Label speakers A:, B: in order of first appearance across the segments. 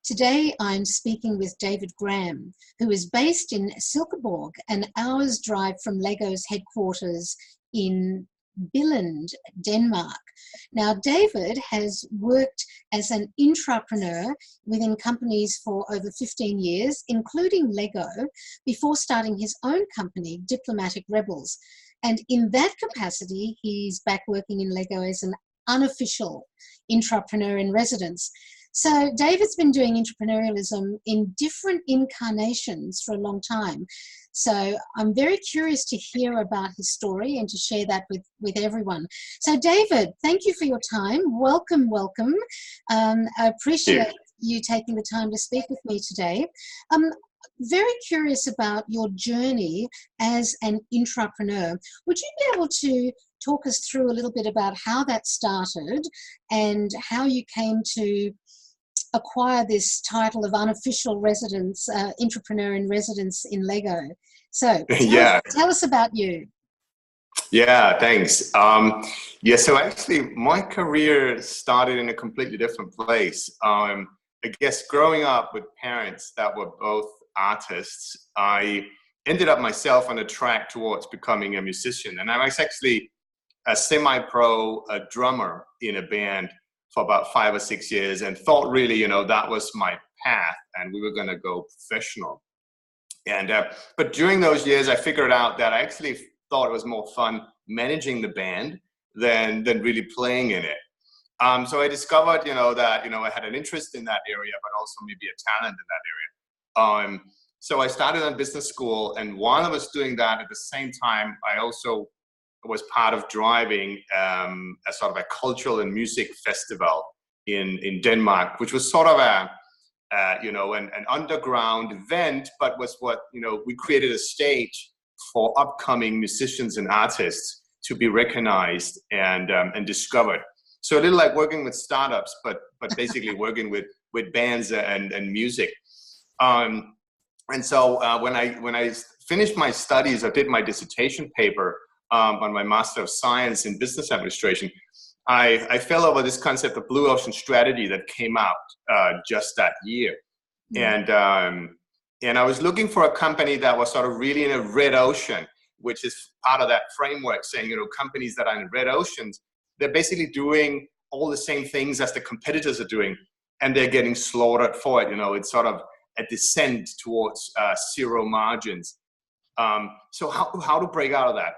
A: Today, I'm speaking with David Graham, who is based in Silkeborg, an hour's drive from Lego's headquarters in Billund, Denmark. Now, David has worked as an intrapreneur within companies for over 15 years, including Lego, before starting his own company, Diplomatic Rebels. And in that capacity, he's back working in Lego as an unofficial intrapreneur in residence. So David's been doing entrepreneurialism in different incarnations for a long time. So I'm very curious to hear about his story and to share that with everyone. So David, thank you for your time. Welcome. I appreciate you taking the time to speak with me today. Very curious about your journey as an intrapreneur. Would you be able to talk us through a little bit about how that started and how you came to acquire this title of unofficial residence, intrapreneur in residence in Lego? So tell us about you.
B: Yeah, thanks. So actually my career started in a completely different place. I guess growing up with parents that were both artists, I ended up myself on a track towards becoming a musician. And I was actually a semi-pro drummer in a band for about 5 or 6 years, and thought really, that was my path and we were going to go professional. And but during those years, I figured out that I actually thought it was more fun managing the band than really playing in it. So I discovered, that, I had an interest in that area, but also maybe a talent in that area. So I started on business school, and while I was doing that, at the same time, I also was part of driving a sort of a cultural and music festival in Denmark, which was sort of an underground event, but was we created a stage for upcoming musicians and artists to be recognized and discovered. So a little like working with startups, but basically working with bands and music. And so when I finished my studies, I did my dissertation paper on my Master of Science in Business Administration. I fell over this concept of blue ocean strategy that came out just that year. Mm. And I was looking for a company that was sort of really in a red ocean, which is part of that framework saying, companies that are in red oceans, they're basically doing all the same things as the competitors are doing, and they're getting slaughtered for it. It's sort of a descent towards zero margins. So how to break out of that?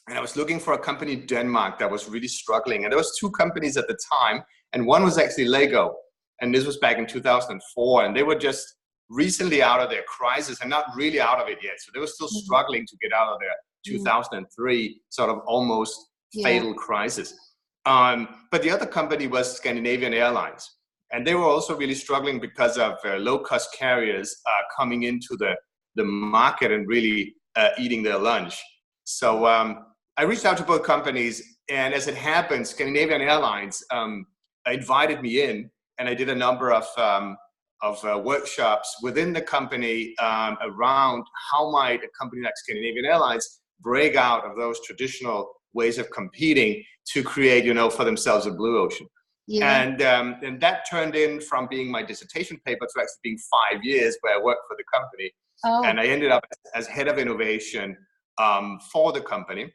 B: And I was looking for a company in Denmark that was really struggling. And there was 2 companies at the time, and one was actually Lego. And this was back in 2004. And they were just recently out of their crisis and not really out of it yet. So they were still struggling to get out of their 2003 sort of almost fatal crisis. But the other company was Scandinavian Airlines. And they were also really struggling because of low-cost carriers coming into the market and really eating their lunch. So I reached out to both companies, and as it happened, Scandinavian Airlines invited me in, and I did a number of workshops within the company around how might a company like Scandinavian Airlines break out of those traditional ways of competing to create, for themselves a blue ocean. Yeah. And that turned in from being my dissertation paper to actually being 5 years where I worked for the company. Oh. And I ended up as head of innovation for the company.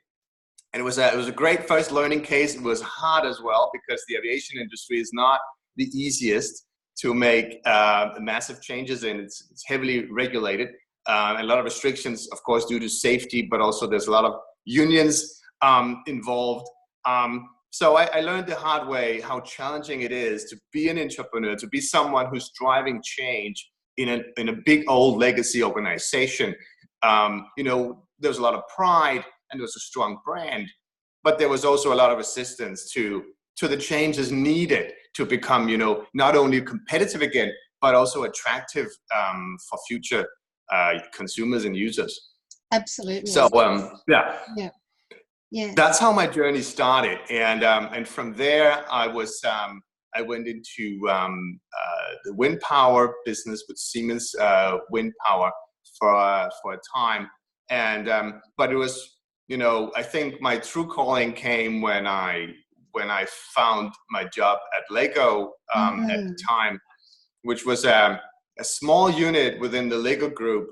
B: And it was a great first learning case. It was hard as well because the aviation industry is not the easiest to make massive changes in. It's heavily regulated, a lot of restrictions, of course, due to safety, but also there's a lot of unions involved. So I learned the hard way how challenging it is to be an entrepreneur, to be someone who's driving change in a big old legacy organization. There was a lot of pride and there was a strong brand, but there was also a lot of resistance to the changes needed to become, not only competitive again, but also attractive for future consumers and users.
A: Absolutely.
B: So that's how my journey started, and from there I went into the wind power business with Siemens Wind Power for a time. And but it was, I think my true calling came when I found my job at Lego at the time, which was a small unit within the Lego group.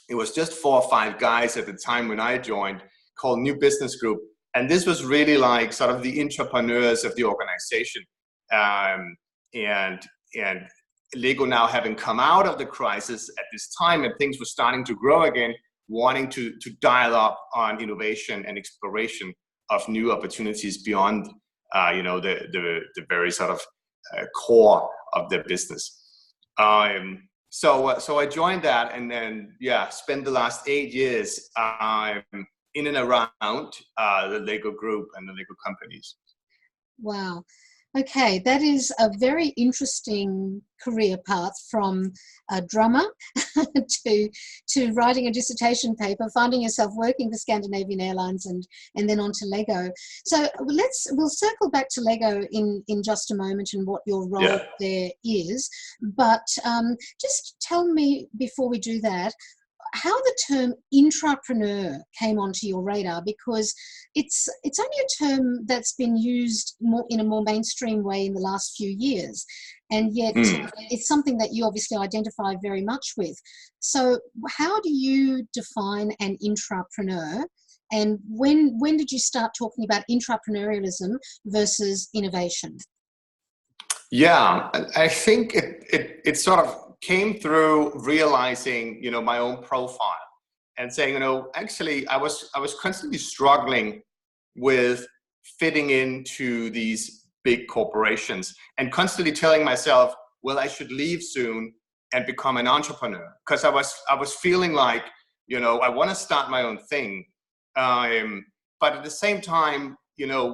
B: It was just 4 or 5 guys at the time when I joined, called New Business Group. And this was really like sort of the intrapreneurs of the organization. And Lego, now having come out of the crisis at this time and things were starting to grow again, wanting to dial up on innovation and exploration of new opportunities beyond the very sort of core of their business. So I joined that, and then spent the last 8 years in and around the Lego group and the Lego companies.
A: Wow. Okay, that is a very interesting career path, from a drummer to writing a dissertation paper, finding yourself working for Scandinavian Airlines, and then on to Lego. So we'll circle back to Lego in just a moment and what your role there is. But just tell me, before we do that, how the term intrapreneur came onto your radar, because it's only a term that's been used in a more mainstream way in the last few years, and yet it's something that you obviously identify very much with. So how do you define an intrapreneur, and when did you start talking about intrapreneurialism versus innovation?
B: Yeah, I think it sort of came through realizing, my own profile and saying, actually I was constantly struggling with fitting into these big corporations, and constantly telling myself, well, I should leave soon and become an entrepreneur, because I was feeling like, I want to start my own thing. But at the same time,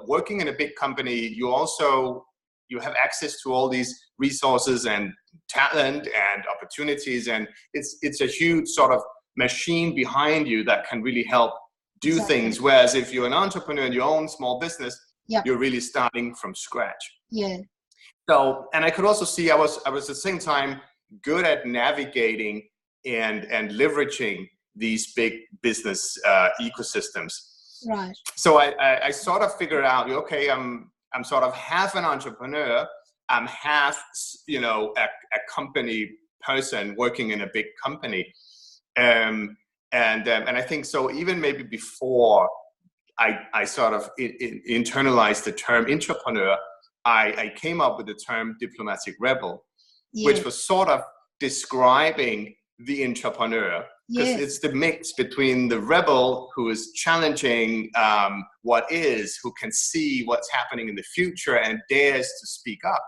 B: working in a big company, you have access to all these resources and talent and opportunities, and it's a huge sort of machine behind you that can really help do things. Whereas if you're an entrepreneur in your own small business, you're really starting from scratch.
A: Yeah.
B: So, and I could also see I was at the same time good at navigating and leveraging these big business ecosystems.
A: Right.
B: So I sort of figured out, okay, I'm sort of half an entrepreneur. I'm half, a company person working in a big company. And I think so even maybe before I sort of internalized the term intrapreneur, I came up with the term diplomatic rebel, which was sort of describing the intrapreneur, because it's the mix between the rebel who is challenging what is, who can see what's happening in the future and dares to speak up,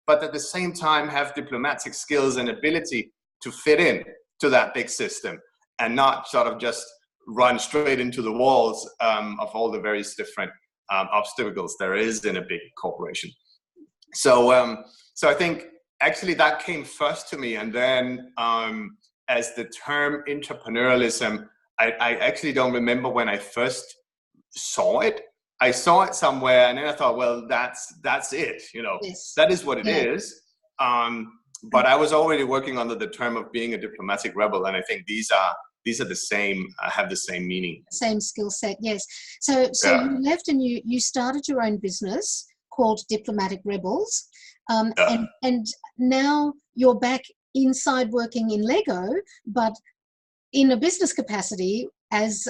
B: but at the same time have diplomatic skills and ability to fit in to that big system and not sort of just run straight into the walls of all the various different obstacles there is in a big corporation. So I think actually that came first to me, and then as the term intrapreneurialism, I actually don't remember when I first saw it. I saw it somewhere, and then I thought, well, that's it. That is what it is. But I was already working under the term of being a diplomatic rebel, and I think these are the same, have the same meaning.
A: Same skill set, yes. So you left and you started your own business called Diplomatic Rebels, and now you're back inside working in Lego, but in a business capacity as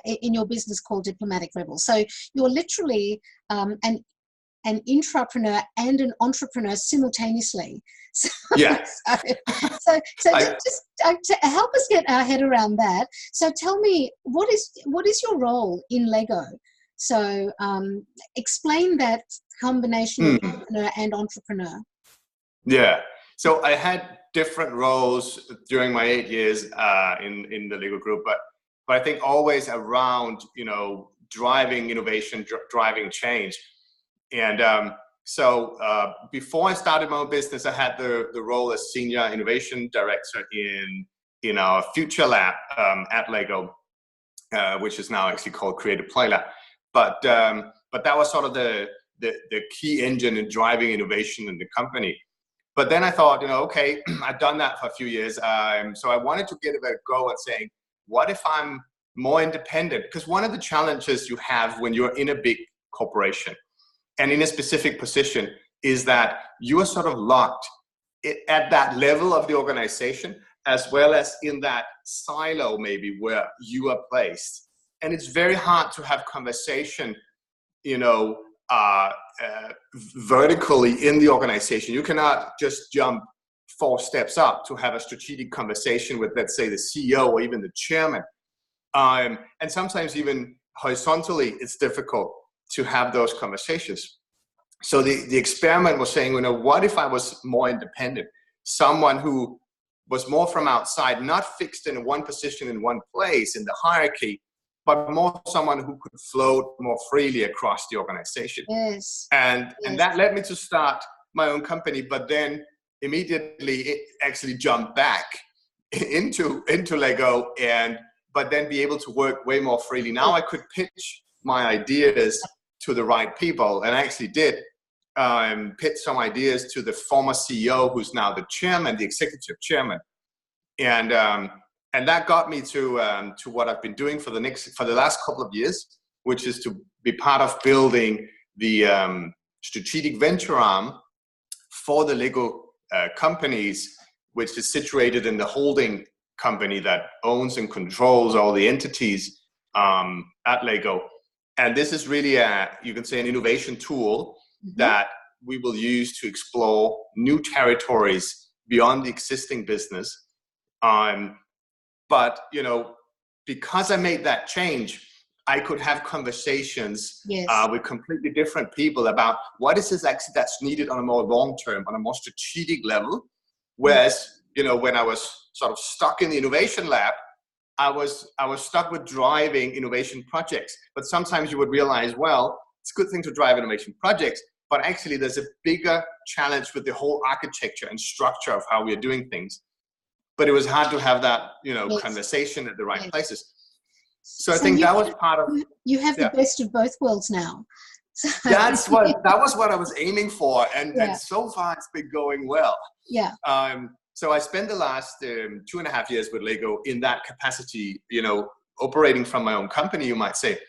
A: in your business called Diplomatic Rebels. So you're literally an intrapreneur and an entrepreneur simultaneously. So just to help us get our head around that. So tell me, what is your role in Lego? So explain that combination of entrepreneur and entrepreneur.
B: Yeah. So I had different roles during my 8 years in the Lego group, but I think always around, driving innovation, driving change. And so before I started my own business, I had the role as Senior Innovation Director in our Future Lab at Lego, which is now actually called Creative Play Lab. But that was sort of the key engine in driving innovation in the company. But then I thought, okay, I've done that for a few years. So I wanted to give it a go at saying, what if I'm more independent? Because one of the challenges you have when you're in a big corporation and in a specific position is that you are sort of locked at that level of the organization, as well as in that silo maybe where you are placed. And it's very hard to have conversation, you know, vertically in the organization. You cannot just jump 4 steps up to have a strategic conversation with, let's say, the CEO or even the chairman. And sometimes even horizontally, it's difficult to have those conversations. So the experiment was saying, you know, what if I was more independent? Someone who was more from outside, not fixed in one position in one place in the hierarchy, but more someone who could float more freely across the organization.
A: Yes.
B: And that led me to start my own company, but then immediately it actually jumped back into Lego, but then be able to work way more freely. Now I could pitch my ideas to the right people, and I actually did pitch some ideas to the former CEO, who's now the chairman, the executive chairman, and that got me to what I've been doing for the last couple of years, which is to be part of building the strategic venture arm for the Lego companies, which is situated in the holding company that owns and controls all the entities at Lego. And this is really you can say an innovation tool that we will use to explore new territories beyond the existing business. But, you know, because I made that change, I could have conversations with completely different people about what is this actually that's needed on a more long-term, on a more strategic level. Whereas, you know, when I was sort of stuck in the innovation lab, I was stuck with driving innovation projects. But sometimes you would realize, well, it's a good thing to drive innovation projects, but actually there's a bigger challenge with the whole architecture and structure of how we are doing things. But it was hard to have that, you know, conversation at the right places. So I think that was part of.
A: You have the best of both worlds now. So.
B: That was what I was aiming for, and so far it's been going well.
A: Yeah.
B: So I spent the last 2.5 years with Lego in that capacity, you know, operating from my own company, you might say,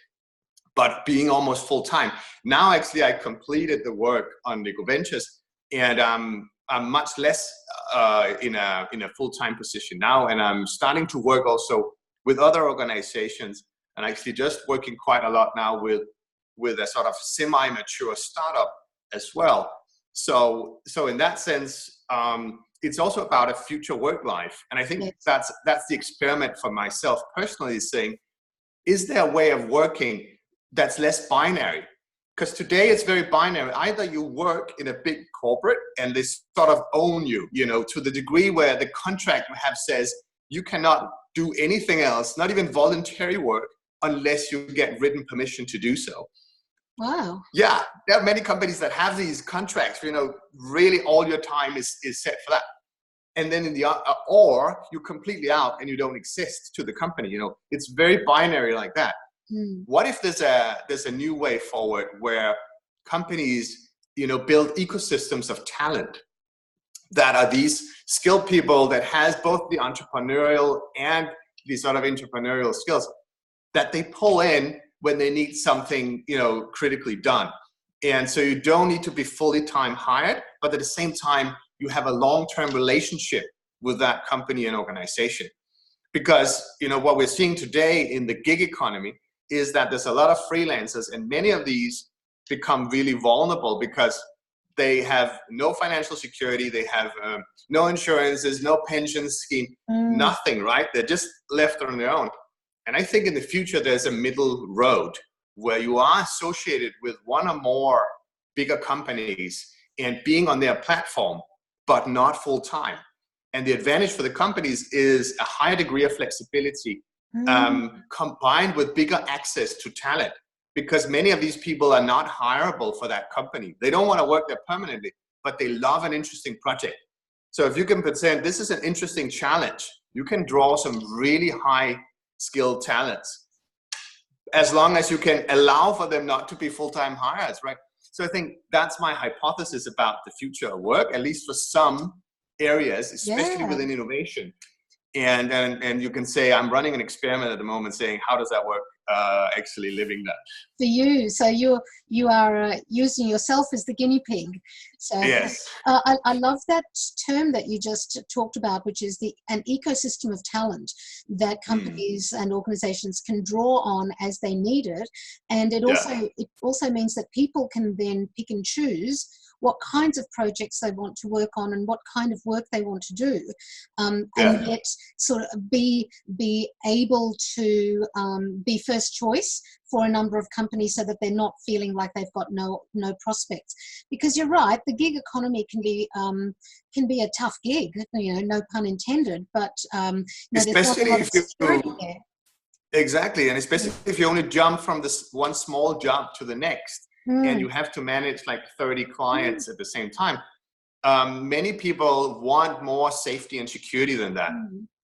B: but being almost full time. Now, actually, I completed the work on Lego Ventures, and I'm much less in a full-time position now, and I'm starting to work also with other organizations, and actually just working quite a lot now with a sort of semi-mature startup as well. So in that sense, it's also about a future work life, and I think that's the experiment for myself personally, is saying, is there a way of working that's less binary? Because today it's very binary. Either you work in a big corporate and they sort of own you, you know, to the degree where the contract you have says you cannot do anything else, not even voluntary work, unless you get written permission to do so.
A: Wow.
B: Yeah, there are many companies that have these contracts, you know, really all your time is set for that. And then in the or you're completely out and you don't exist to the company, you know, it's very binary like that. What if there's a new way forward where companies, you know, build ecosystems of talent that are these skilled people that has both the entrepreneurial and the sort of entrepreneurial skills that they pull in when they need something, you know, critically done. And so you don't need to be fully time hired, but at the same time, you have a long-term relationship with that company and organization. Because, you know, what we're seeing today in the gig economy is that there's a lot of freelancers, and many of these become really vulnerable because they have no financial security, they have no insurances, no pension scheme, nothing, right? They're just left on their own. And I think in the future, there's a middle road where you are associated with one or more bigger companies and being on their platform, but not full time. And the advantage for the companies is a higher degree of flexibility, combined with bigger access to talent, because many of these people are not hireable for that company. They don't want to work there permanently, but they love an interesting project. So if you can present, this is an interesting challenge, you can draw some really high skilled talents, as long as you can allow for them not to be full-time hires, right? So I think that's my hypothesis about the future of work, at least for some areas, especially within innovation. And you can say, I'm running an experiment at the moment saying, how does that work actually living that.
A: For you, so you are using yourself as the guinea pig. So
B: Yes.
A: I love that term that you just talked about, which is an ecosystem of talent that companies and organizations can draw on as they need it, and it also means that people can then pick and choose what kinds of projects they want to work on and what kind of work they want to do, and yet sort of be able to be first choice for a number of companies, so that they're not feeling like they've got no prospects. Because you're right, the gig economy can be a tough gig, no pun intended, but there's not a lot of security there.
B: Exactly, and especially if you only jump from this one small job to the next, and you have to manage like 30 clients at the same time. Many people want more safety and security than that.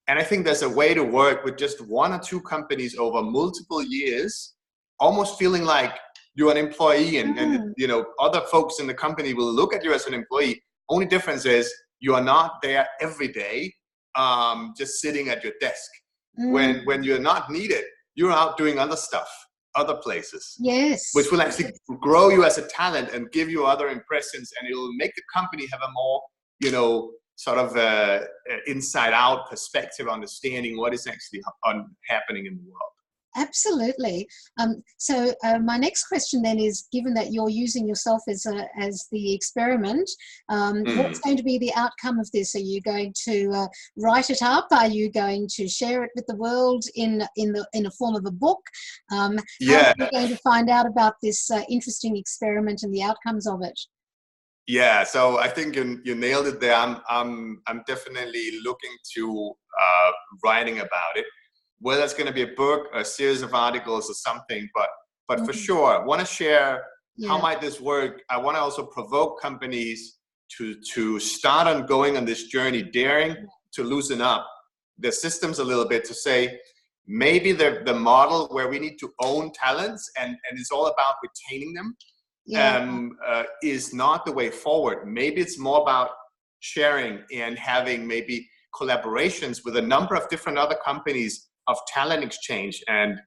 B: And I think there's a way to work with just one or two companies over multiple years, almost feeling like you're an employee, and other folks in the company will look at you as an employee. Only difference is you are not there every day, just sitting at your desk. When you're not needed, you're out doing other stuff, other places.
A: Yes.
B: Which will actually grow you as a talent and give you other impressions, and it will make the company have a more, sort of inside out perspective, understanding what is actually happening in the world.
A: Absolutely. So my next question then is, given that you're using yourself as the experiment, what's going to be the outcome of this? Are you going to write it up? Are you going to share it with the world in a form of a book? How are you going to find out about this interesting experiment and the outcomes of it?
B: Yeah, so I think you nailed it there. I'm definitely looking to writing about it. Whether it's going to be a book, a series of articles, or something, but for sure, I want to share how might this work. I want to also provoke companies to start on going on this journey, daring to loosen up the systems a little bit, to say maybe the model where we need to own talents and it's all about retaining them is not the way forward. Maybe it's more about sharing and having maybe collaborations with a number of different other companies of talent exchange and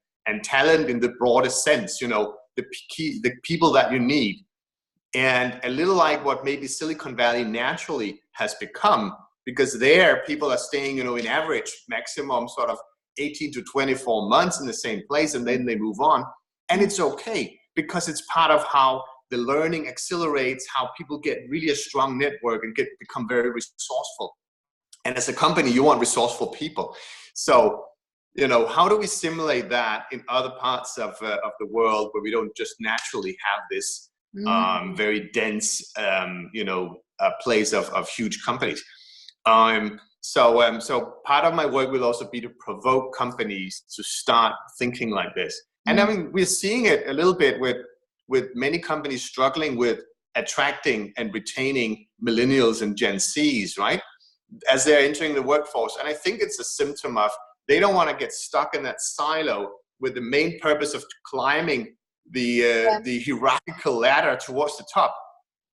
B: talent in the broadest sense, the people that you need. And a little like what maybe Silicon Valley naturally has become, because there people are staying, in average maximum sort of 18 to 24 months in the same place, and then they move on. And it's okay, because it's part of how the learning accelerates, how people get really a strong network and become very resourceful. And as a company, you want resourceful people. So, how do we simulate that in other parts of the world where we don't just naturally have this very dense, place of huge companies? So part of my work will also be to provoke companies to start thinking like this. And I mean, we're seeing it a little bit with many companies struggling with attracting and retaining millennials and Gen Zs, right? As they're entering the workforce. And I think it's a symptom of they don't want to get stuck in that silo with the main purpose of climbing the hierarchical ladder towards the top.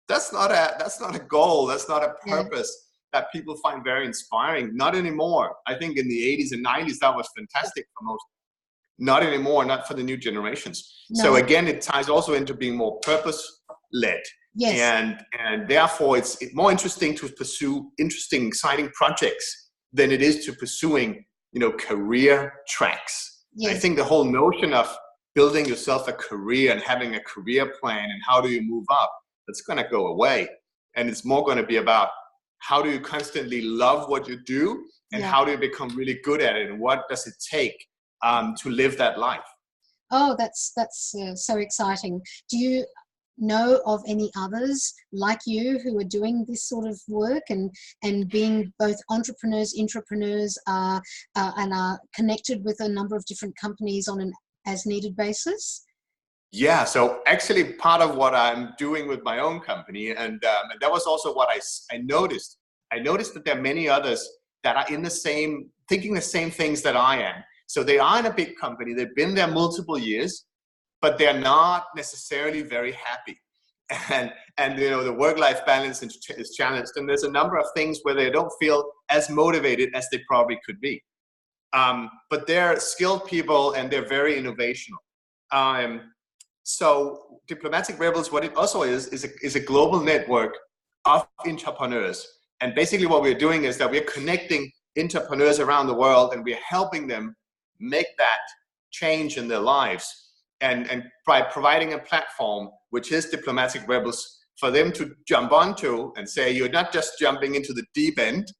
B: That's not a goal. That's not a purpose that people find very inspiring. Not anymore. I think in the 80s and 90s, that was fantastic for most. Not anymore, not for the new generations. No. So again, it ties also into being more purpose-led. Yes. And therefore, it's more interesting to pursue interesting, exciting projects than it is to pursuing, career tracks. Yes. I think the whole notion of building yourself a career and having a career plan and how do you move up, that's going to go away. And it's more going to be about how do you constantly love what you do and how do you become really good at it, and what does it take to live that life.
A: Oh, that's so exciting. Do you know of any others like you who are doing this sort of work and being both entrepreneurs, intrapreneurs, and are connected with a number of different companies on an as needed basis?
B: Yeah, so actually part of what I'm doing with my own company, and that was also what I noticed. I noticed that there are many others that are thinking the same things that I am. So they are in a big company, they've been there multiple years, but they're not necessarily very happy. And the work-life balance is challenged, and there's a number of things where they don't feel as motivated as they probably could be. But they're skilled people and they're very innovational. So Diplomatic Rebels, what it also is a global network of entrepreneurs. And basically what we're doing is that we're connecting entrepreneurs around the world and we're helping them make that change in their lives. And by providing a platform, which is Diplomatic Rebels, for them to jump onto and say, you're not just jumping into the deep end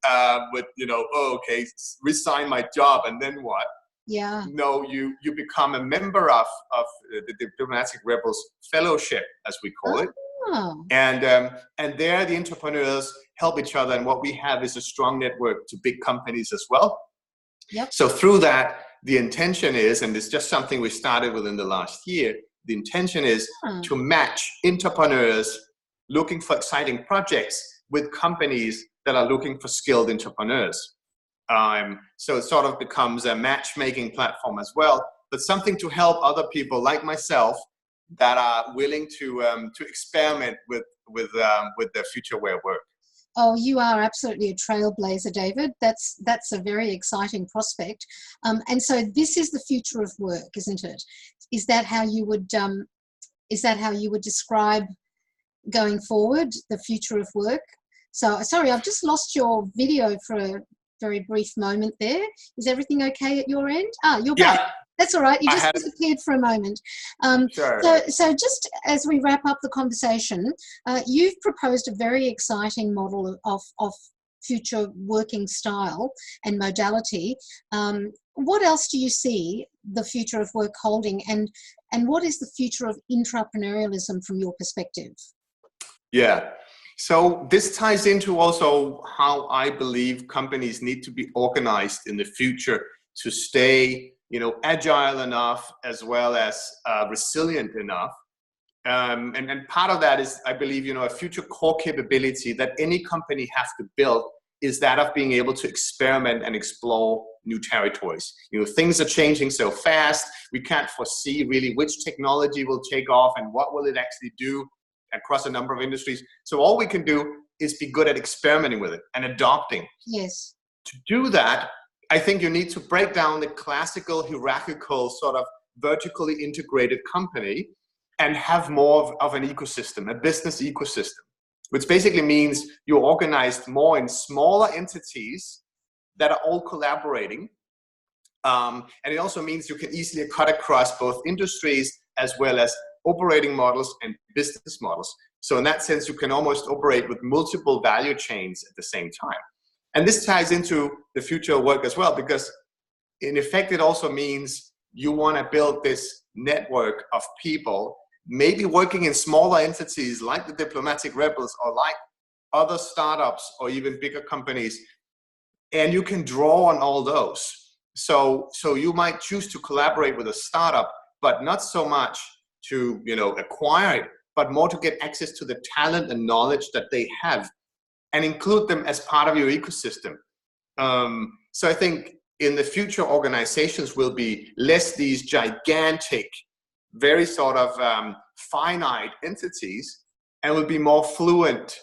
B: with, oh, okay, resign my job and then what?
A: Yeah.
B: No, you become a member of the Diplomatic Rebels Fellowship, as we call it.
A: Oh.
B: And there the entrepreneurs help each other. And what we have is a strong network to big companies as well.
A: Yep.
B: So through that, the intention is, and it's just something we started within the last year, the intention is to match entrepreneurs looking for exciting projects with companies that are looking for skilled entrepreneurs. So it sort of becomes a matchmaking platform as well, but something to help other people like myself that are willing to experiment with their future way of work.
A: Oh, you are absolutely a trailblazer, David. That's a very exciting prospect. And so this is the future of work, isn't it? Is that how you would describe going forward the future of work? So sorry, I've just lost your video for a very brief moment there. Is everything okay at your end? You're back.
B: Yeah.
A: That's all right. You just disappeared for a moment.
B: Sure.
A: So just as we wrap up the conversation, you've proposed a very exciting model of future working style and modality. What else do you see the future of work holding, and what is the future of intrapreneurialism from your perspective?
B: Yeah. So this ties into also how I believe companies need to be organized in the future to stay, agile enough as well as resilient enough. And part of that is, I believe, a future core capability that any company has to build is that of being able to experiment and explore new territories. Things are changing so fast. We can't foresee really which technology will take off and what will it actually do across a number of industries. So all we can do is be good at experimenting with it and adopting.
A: Yes.
B: To do that, I think you need to break down the classical hierarchical sort of vertically integrated company and have more of an ecosystem, a business ecosystem, which basically means you're organized more in smaller entities that are all collaborating. And it also means you can easily cut across both industries as well as operating models and business models. So in that sense, you can almost operate with multiple value chains at the same time. And this ties into the future of work as well, because in effect, it also means you want to build this network of people, maybe working in smaller entities like the Diplomatic Rebels or like other startups or even bigger companies. And you can draw on all those. So you might choose to collaborate with a startup, but not so much to acquire it, but more to get access to the talent and knowledge that they have and include them as part of your ecosystem. So I think in the future, organizations will be less these gigantic, very sort of finite entities, and will be more fluent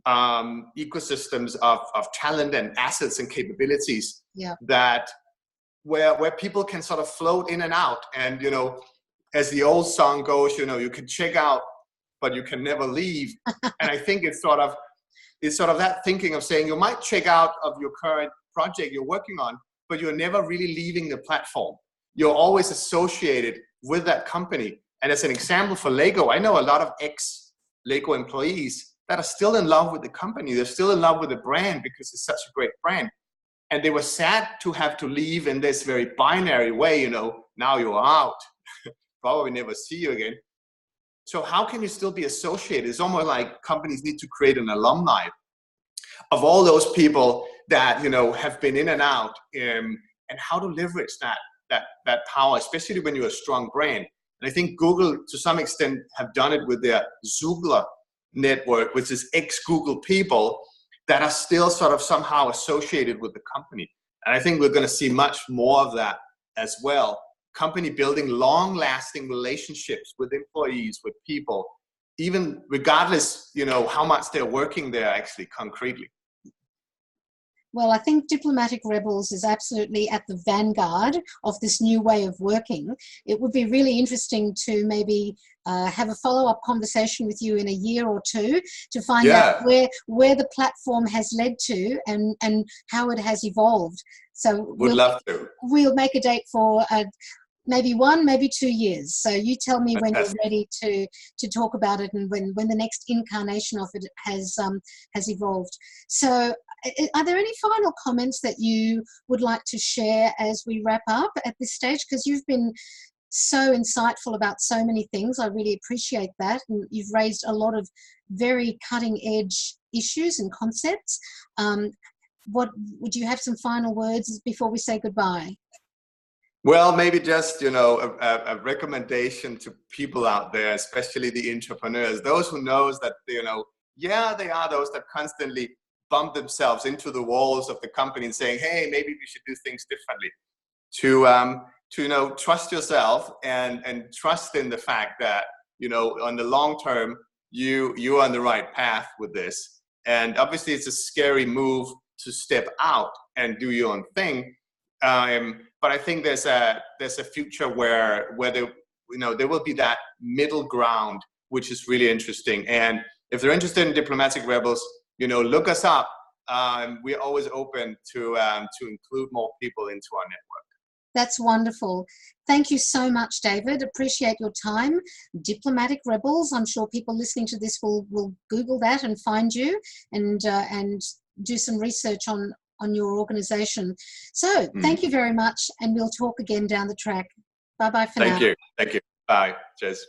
B: ecosystems of talent and assets and capabilities.
A: Yeah.
B: That where people can sort of float in and out. And as the old song goes, you can check out, but you can never leave. And I think it's sort of that thinking of saying you might check out of your current project you're working on, but you're never really leaving the platform. You're always associated with that company. And as an example for Lego, I know a lot of ex-Lego employees that are still in love with the company. They're still in love with the brand because it's such a great brand. And they were sad to have to leave in this very binary way, now you're out, probably never see you again. So how can you still be associated? It's almost like companies need to create an alumni of all those people that, have been in and out, and how to leverage that power, especially when you're a strong brand. And I think Google, to some extent, have done it with their Zoogla network, which is ex-Google people that are still sort of somehow associated with the company. And I think we're going to see much more of that as well. Company building long-lasting relationships with employees, with people, even regardless, how much they're working there actually concretely.
A: Well, I think Diplomatic Rebels is absolutely at the vanguard of this new way of working. It would be really interesting to maybe have a follow-up conversation with you in a year or two to find out where the platform has led to and how it has evolved. So
B: would love to.
A: We'll make a date for maybe 1, maybe 2 years. So you tell me when you're ready to talk about it and when the next incarnation of it has evolved. So are there any final comments that you would like to share as we wrap up at this stage? Because you've been so insightful about so many things. I really appreciate that. And you've raised a lot of very cutting edge issues and concepts. What would you have some final words before we say goodbye?
B: Well, maybe just, a recommendation to people out there, especially the entrepreneurs, those who knows that, they are those that constantly bump themselves into the walls of the company and saying, hey, maybe we should do things differently. To trust yourself and trust in the fact that, on the long term, you're on the right path with this. And obviously it's a scary move to step out and do your own thing. But I think there's a future where there will be that middle ground, which is really interesting. And if they're interested in Diplomatic Rebels, look us up. We're always open to include more people into our network.
A: That's wonderful. Thank you so much, David. Appreciate your time. Diplomatic Rebels. I'm sure people listening to this will Google that and find you and do some research on your organization. So thank you very much, and we'll talk again down the track. Bye-bye for now.
B: Thank you. Bye. Cheers.